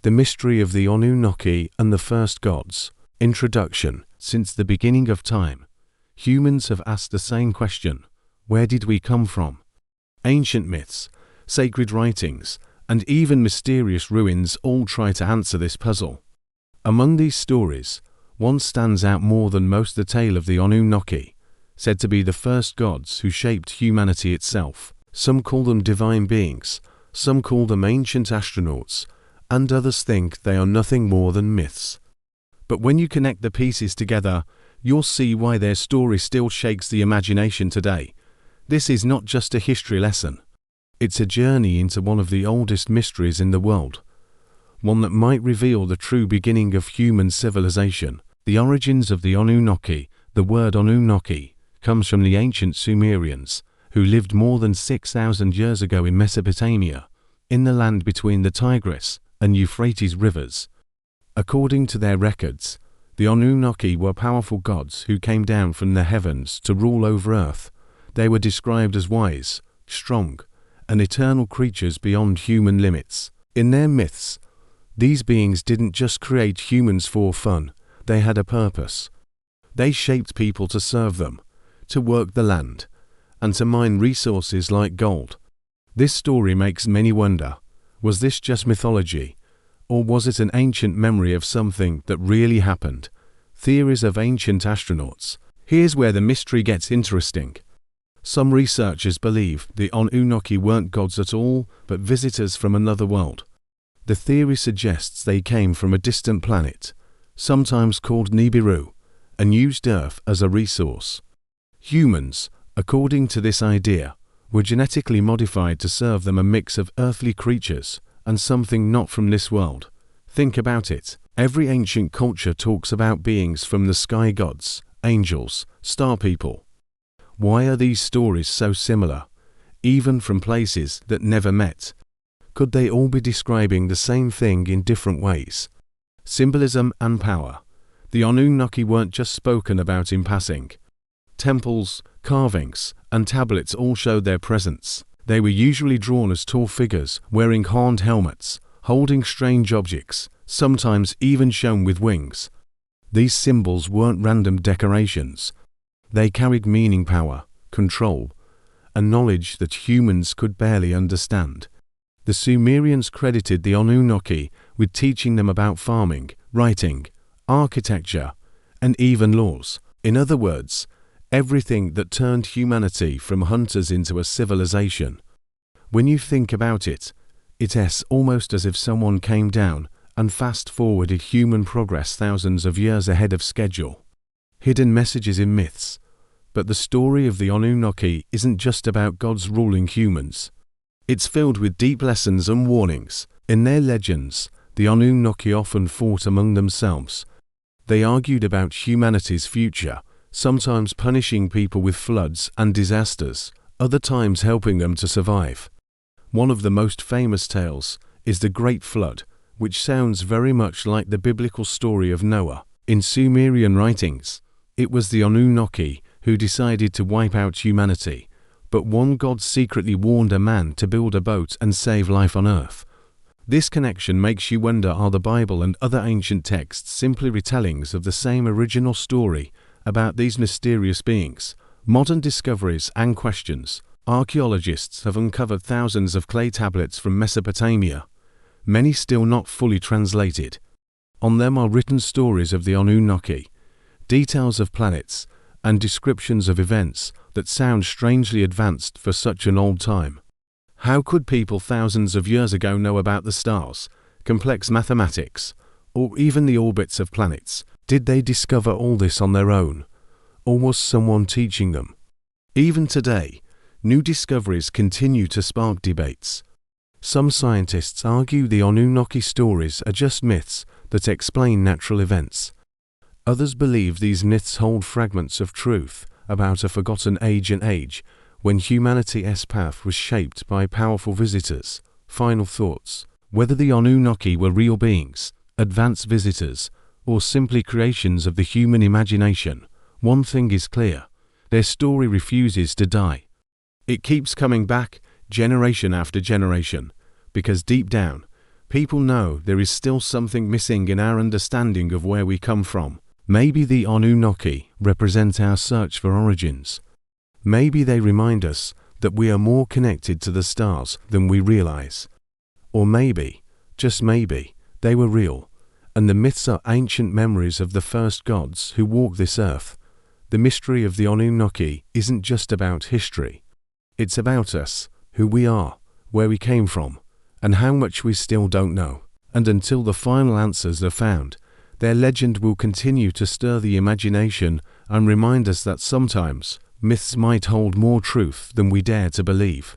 The mystery of the Anunnaki and the first gods. Introduction. Since the beginning of time, humans have asked the same question: where did we come from? Ancient myths, sacred writings, and even mysterious ruins all try to answer this puzzle. Among these stories, one stands out more than most: the tale of the Anunnaki, said to be the first gods who shaped humanity itself. Some call them divine beings, some call them ancient astronauts, and others think they are nothing more than myths. But when you connect the pieces together, you'll see why their story still shakes the imagination today. This is not just a history lesson. It's a journey into one of the oldest mysteries in the world, one that might reveal the true beginning of human civilization. The origins of the Anunnaki. The word Anunnaki comes from the ancient Sumerians, who lived more than 6,000 years ago in Mesopotamia, in the land between the Tigris and Euphrates rivers. According to their records, the Anunnaki were powerful gods who came down from the heavens to rule over Earth. They were described as wise, strong, and eternal creatures beyond human limits. In their myths, these beings didn't just create humans for fun, they had a purpose. They shaped people to serve them, to work the land, and to mine resources like gold. This story makes many wonder: was this just mythology, or was it an ancient memory of something that really happened? Theories of ancient astronauts. Here's where the mystery gets interesting. Some researchers believe the Anunnaki weren't gods at all, but visitors from another world. The theory suggests they came from a distant planet, sometimes called Nibiru, and used Earth as a resource. Humans, according to this idea, were genetically modified to serve them, a mix of earthly creatures and something not from this world. Think about it. Every ancient culture talks about beings from the sky gods, angels, star people. Why are these stories so similar, even from places that never met? Could they all be describing the same thing in different ways? Symbolism and power. The Anunnaki weren't just spoken about in passing. Temples, carvings, and tablets all showed their presence. They were usually drawn as tall figures, wearing horned helmets, holding strange objects, sometimes even shown with wings. These symbols weren't random decorations. They carried meaning, power, control, and knowledge that humans could barely understand. The Sumerians credited the Anunnaki with teaching them about farming, writing, architecture, and even laws. In other words, everything that turned humanity from hunters into a civilization. When you think about it, it's almost as if someone came down and fast-forwarded human progress thousands of years ahead of schedule. Hidden messages in myths. But the story of the Anunnaki isn't just about gods ruling humans. It's filled with deep lessons and warnings. In their legends, the Anunnaki often fought among themselves. They argued about humanity's future, sometimes punishing people with floods and disasters, other times helping them to survive. One of the most famous tales is the Great Flood, which sounds very much like the biblical story of Noah. In Sumerian writings, it was the Anunnaki who decided to wipe out humanity, but one god secretly warned a man to build a boat and save life on Earth. This connection makes you wonder, are the Bible and other ancient texts simply retellings of the same original story about these mysterious beings? Modern discoveries and questions. Archaeologists have uncovered thousands of clay tablets from Mesopotamia, many still not fully translated. On them are written stories of the Anunnaki, details of planets, and descriptions of events that sound strangely advanced for such an old time. How could people thousands of years ago know about the stars, complex mathematics, or even the orbits of planets? Did they discover all this on their own, or was someone teaching them? Even today, new discoveries continue to spark debates. Some scientists argue the Anunnaki stories are just myths that explain natural events. Others believe these myths hold fragments of truth about a forgotten age when humanity's path was shaped by powerful visitors. Final thoughts. Whether the Anunnaki were real beings, advanced visitors, or simply creations of the human imagination, one thing is clear: their story refuses to die. It keeps coming back, generation after generation, because deep down, People know there is still something missing in our understanding of where we come from. Maybe the Anunnaki represent our search for origins. Maybe they remind us that we are more connected to the stars than we realize. Or maybe, just maybe, they were real, and the myths are ancient memories of the first gods who walked this earth. The mystery of the Anunnaki isn't just about history. It's about us, who we are, where we came from, and how much we still don't know. And until the final answers are found, their legend will continue to stir the imagination and remind us that sometimes myths might hold more truth than we dare to believe.